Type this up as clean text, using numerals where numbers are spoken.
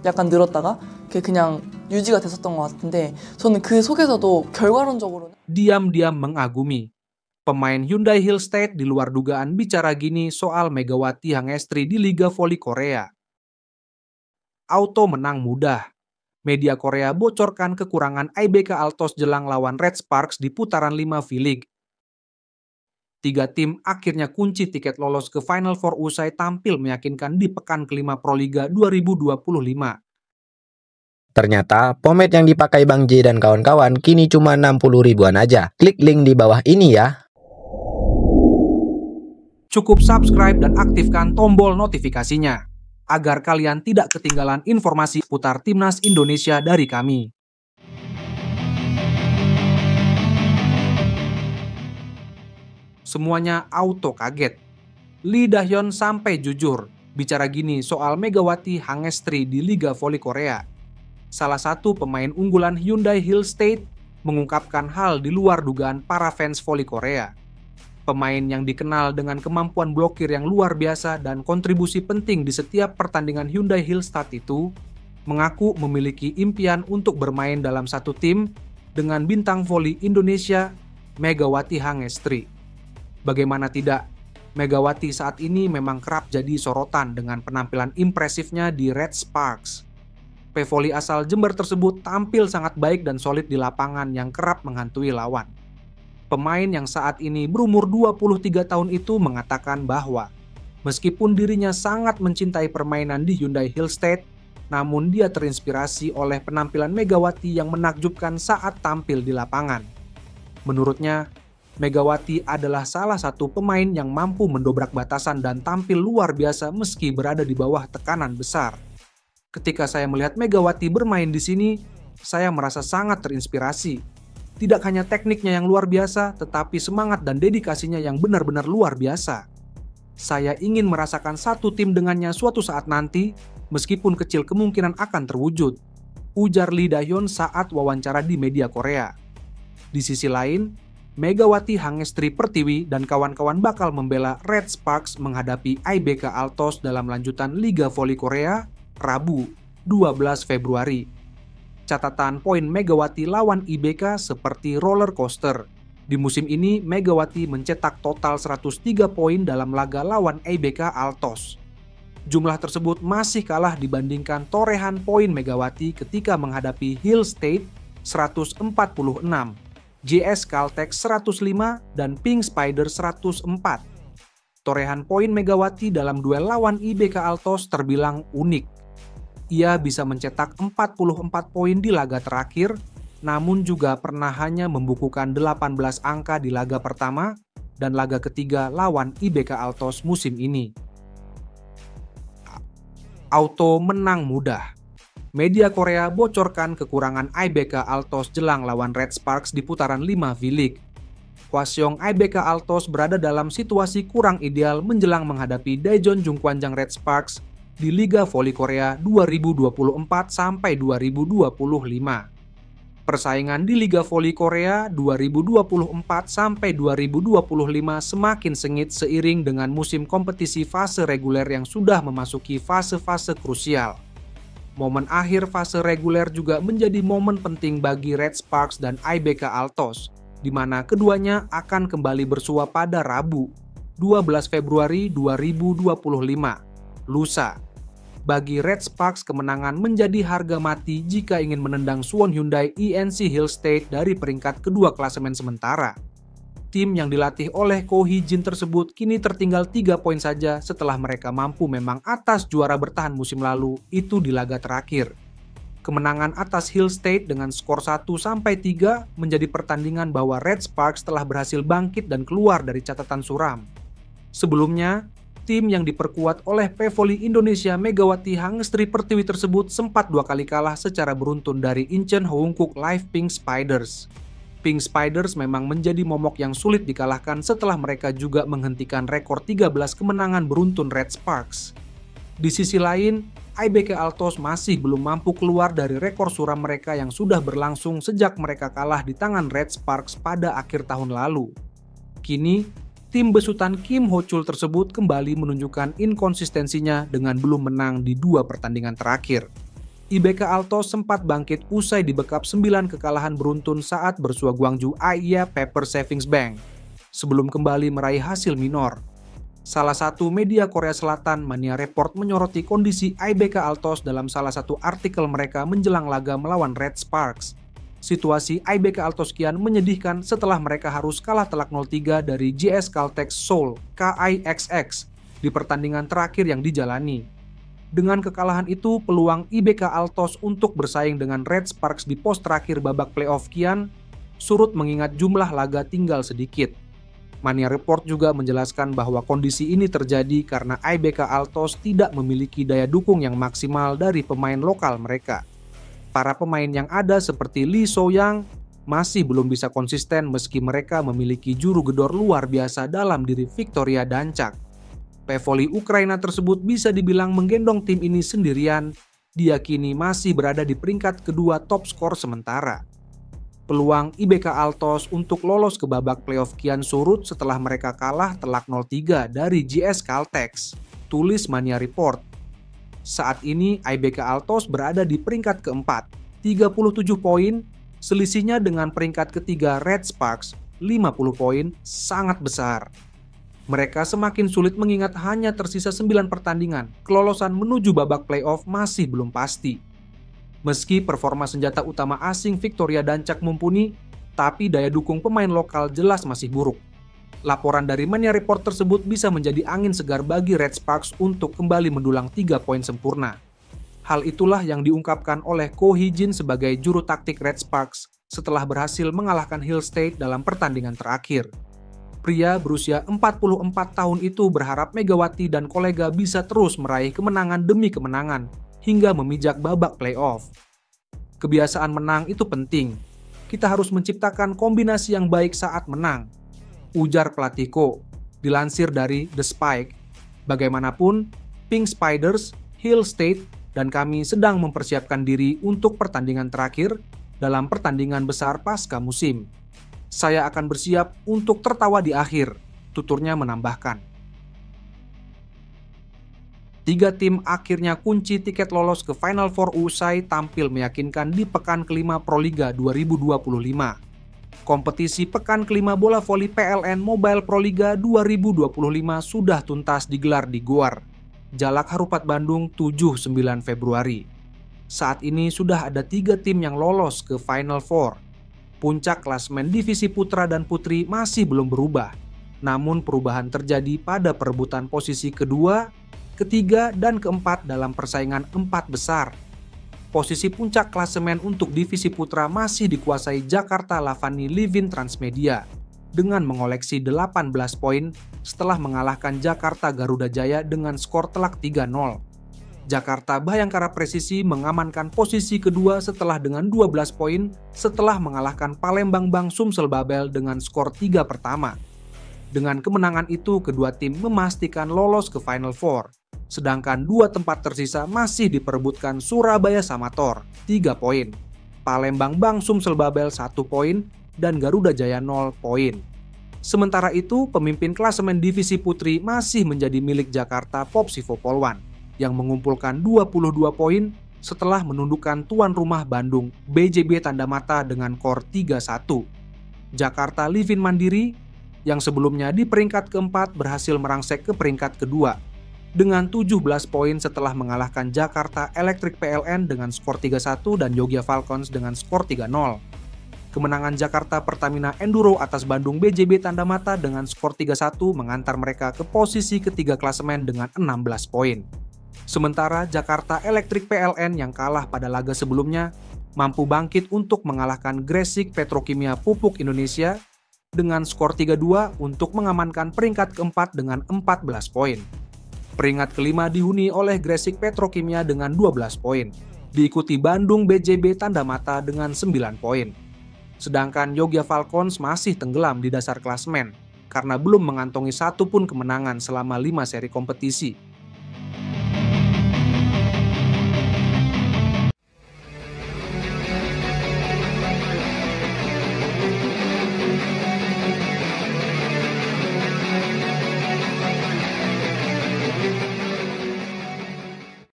약간 늘었다가 그게 그냥 유지가 됐었던 것 같은데 저는 그 속에서도 결과론적으로는 Diam-diam mengagumi. Pemain Hyundai Hill State di luar dugaan bicara gini soal Megawati Hangestri di Liga Voli Korea. Auto menang mudah. Media Korea bocorkan kekurangan IBK Altos jelang lawan Red Sparks di putaran 5 V-League. 3 tim akhirnya kunci tiket lolos ke Final Four usai tampil meyakinkan di pekan kelima Proliga 2025. Ternyata, pomade yang dipakai Bang J dan kawan-kawan kini cuma 60 ribuan aja. Klik link di bawah ini ya. Cukup subscribe dan aktifkan tombol notifikasinya, agar kalian tidak ketinggalan informasi putar Timnas Indonesia dari kami. Semuanya auto kaget. Lee Da-hyun sampai jujur bicara gini soal Megawati Hangestri di Liga Voli Korea. Salah satu pemain unggulan Hyundai Hill State mengungkapkan hal di luar dugaan para fans voli Korea. Pemain yang dikenal dengan kemampuan blokir yang luar biasa dan kontribusi penting di setiap pertandingan Hyundai Hill State itu mengaku memiliki impian untuk bermain dalam satu tim dengan bintang voli Indonesia, Megawati Hangestri. Bagaimana tidak, Megawati saat ini memang kerap jadi sorotan dengan penampilan impresifnya di Red Sparks. Pevoli asal Jember tersebut tampil sangat baik dan solid di lapangan yang kerap menghantui lawan. Pemain yang saat ini berumur 23 tahun itu mengatakan bahwa meskipun dirinya sangat mencintai permainan di Hyundai Hill State, namun dia terinspirasi oleh penampilan Megawati yang menakjubkan saat tampil di lapangan. Menurutnya, Megawati adalah salah satu pemain yang mampu mendobrak batasan dan tampil luar biasa meski berada di bawah tekanan besar. Ketika saya melihat Megawati bermain di sini, saya merasa sangat terinspirasi. Tidak hanya tekniknya yang luar biasa, tetapi semangat dan dedikasinya yang benar-benar luar biasa. Saya ingin merasakan satu tim dengannya suatu saat nanti, meskipun kecil kemungkinan akan terwujud, ujar Lee Da-hyun saat wawancara di media Korea. Di sisi lain, Megawati Hangestri Pertiwi dan kawan-kawan bakal membela Red Sparks menghadapi IBK Altos dalam lanjutan Liga Voli Korea, Rabu, 12 Februari. Catatan poin Megawati lawan IBK seperti roller coaster. Di musim ini, Megawati mencetak total 103 poin dalam laga lawan IBK Altos. Jumlah tersebut masih kalah dibandingkan torehan poin Megawati ketika menghadapi Hill State 146, JS Caltech 105, dan Pink Spider 104. Torehan poin Megawati dalam duel lawan IBK Altos terbilang unik. Ia bisa mencetak 44 poin di laga terakhir, namun juga pernah hanya membukukan 18 angka di laga pertama dan laga ketiga lawan IBK Altos musim ini. Auto menang mudah. Media Korea bocorkan kekurangan IBK Altos jelang lawan Red Sparks di putaran 5 V-League. Hwaseong IBK Altos berada dalam situasi kurang ideal menjelang menghadapi Daejeon Jungkwanjang Red Sparks di Liga Voli Korea 2024 sampai 2025. Persaingan di Liga Voli Korea 2024 sampai 2025 semakin sengit seiring dengan musim kompetisi fase reguler yang sudah memasuki fase-fase krusial. Momen akhir fase reguler juga menjadi momen penting bagi Red Sparks dan IBK Altos, di mana keduanya akan kembali bersua pada Rabu, 12 Februari 2025, lusa. Bagi Red Sparks, kemenangan menjadi harga mati jika ingin menendang Suwon Hyundai INC Hill State dari peringkat kedua klasemen sementara. Tim yang dilatih oleh Ko Hee-jin tersebut kini tertinggal 3 poin saja setelah mereka mampu memang atas juara bertahan musim lalu itu di laga terakhir. Kemenangan atas Hill State dengan skor 1-3 menjadi pertandingan bahwa Red Sparks telah berhasil bangkit dan keluar dari catatan suram. Sebelumnya, tim yang diperkuat oleh Pevoli Indonesia Megawati Hangestri Pertiwi tersebut sempat 2 kali kalah secara beruntun dari Incheon Hwoongkook Live Pink Spiders. Pink Spiders memang menjadi momok yang sulit dikalahkan setelah mereka juga menghentikan rekor 13 kemenangan beruntun Red Sparks. Di sisi lain, IBK Altos masih belum mampu keluar dari rekor suram mereka yang sudah berlangsung sejak mereka kalah di tangan Red Sparks pada akhir tahun lalu. Kini, tim besutan Kim Ho-chul tersebut kembali menunjukkan inkonsistensinya dengan belum menang di 2 pertandingan terakhir. IBK Altos sempat bangkit usai dibekap 9 kekalahan beruntun saat bersua Gwangju Aiya Paper Savings Bank, sebelum kembali meraih hasil minor. Salah satu media Korea Selatan, Mania Report, menyoroti kondisi IBK Altos dalam salah satu artikel mereka menjelang laga melawan Red Sparks. Situasi IBK Altos kian menyedihkan setelah mereka harus kalah telak 0-3 dari JS Caltex Seoul KIXX di pertandingan terakhir yang dijalani. Dengan kekalahan itu, peluang IBK Altos untuk bersaing dengan Red Sparks di pos terakhir babak playoff kian surut mengingat jumlah laga tinggal sedikit. Mania Report juga menjelaskan bahwa kondisi ini terjadi karena IBK Altos tidak memiliki daya dukung yang maksimal dari pemain lokal mereka. Para pemain yang ada seperti Lee So-young masih belum bisa konsisten meski mereka memiliki juru gedor luar biasa dalam diri Victoria Dancak. Pevoli Ukraina tersebut bisa dibilang menggendong tim ini sendirian. Dia kini masih berada di peringkat kedua top skor sementara. Peluang IBK Altos untuk lolos ke babak playoff kian surut setelah mereka kalah telak 0-3 dari JS Caltex, tulis Mania Report. Saat ini IBK Altos berada di peringkat keempat, 37 poin, selisihnya dengan peringkat ketiga Red Sparks, 50 poin, sangat besar. Mereka semakin sulit mengingat hanya tersisa 9 pertandingan, kelolosan menuju babak playoff masih belum pasti. Meski performa senjata utama asing Victoria Dancak mumpuni, tapi daya dukung pemain lokal jelas masih buruk. Laporan dari Mania Report tersebut bisa menjadi angin segar bagi Red Sparks untuk kembali mendulang 3 poin sempurna. Hal itulah yang diungkapkan oleh Ko Hee-jin sebagai juru taktik Red Sparks setelah berhasil mengalahkan Hill State dalam pertandingan terakhir. Pria berusia 44 tahun itu berharap Megawati dan kolega bisa terus meraih kemenangan demi kemenangan hingga memijak babak playoff. Kebiasaan menang itu penting. Kita harus menciptakan kombinasi yang baik saat menang, ujar pelatih Ko. Dilansir dari The Spike, bagaimanapun, Pink Spiders, Hill State, dan kami sedang mempersiapkan diri untuk pertandingan terakhir dalam pertandingan besar pasca musim. Saya akan bersiap untuk tertawa di akhir, tuturnya menambahkan. 3 tim akhirnya kunci tiket lolos ke Final Four usai tampil meyakinkan di pekan kelima Proliga 2025. Kompetisi pekan kelima bola voli PLN Mobile Proliga 2025 sudah tuntas digelar di Goar, Jalak Harupat Bandung 7-9 Februari. Saat ini sudah ada 3 tim yang lolos ke Final Four. Puncak klasemen divisi putra dan putri masih belum berubah, namun perubahan terjadi pada perebutan posisi kedua, ketiga, dan keempat dalam persaingan 4 besar. Posisi puncak klasemen untuk divisi putra masih dikuasai Jakarta Lavani Livin Transmedia dengan mengoleksi 18 poin setelah mengalahkan Jakarta Garuda Jaya dengan skor telak 3-0. Jakarta Bhayangkara Presisi mengamankan posisi kedua setelah dengan 12 poin setelah mengalahkan Palembang Bang Sumsel Babel dengan skor 3 pertama. Dengan kemenangan itu, kedua tim memastikan lolos ke Final Four. Sedangkan 2 tempat tersisa masih diperebutkan Surabaya Samator 3 poin, Palembang Bang Sumsel Babel 1 poin, dan Garuda Jaya 0 poin. Sementara itu, pemimpin klasemen divisi putri masih menjadi milik Jakarta Popsivo Polwan yang mengumpulkan 22 poin setelah menundukkan tuan rumah Bandung BJB Tanda Mata dengan skor 3-1. Jakarta Livin Mandiri yang sebelumnya di peringkat keempat berhasil merangsek ke peringkat kedua dengan 17 poin setelah mengalahkan Jakarta Electric PLN dengan skor 3-1 dan Yogya Falcons dengan skor 3-0. Kemenangan Jakarta Pertamina Enduro atas Bandung BJB Tanda Mata dengan skor 3-1 mengantar mereka ke posisi ketiga klasemen dengan 16 poin. Sementara Jakarta Electric PLN yang kalah pada laga sebelumnya mampu bangkit untuk mengalahkan Gresik Petrokimia Pupuk Indonesia dengan skor 3-2 untuk mengamankan peringkat keempat dengan 14 poin. Peringkat kelima dihuni oleh Gresik Petrokimia dengan 12 poin, diikuti Bandung BJB Tanda Mata dengan 9 poin. Sedangkan Yogya Falcons masih tenggelam di dasar klasemen karena belum mengantongi 1 pun kemenangan selama 5 seri kompetisi.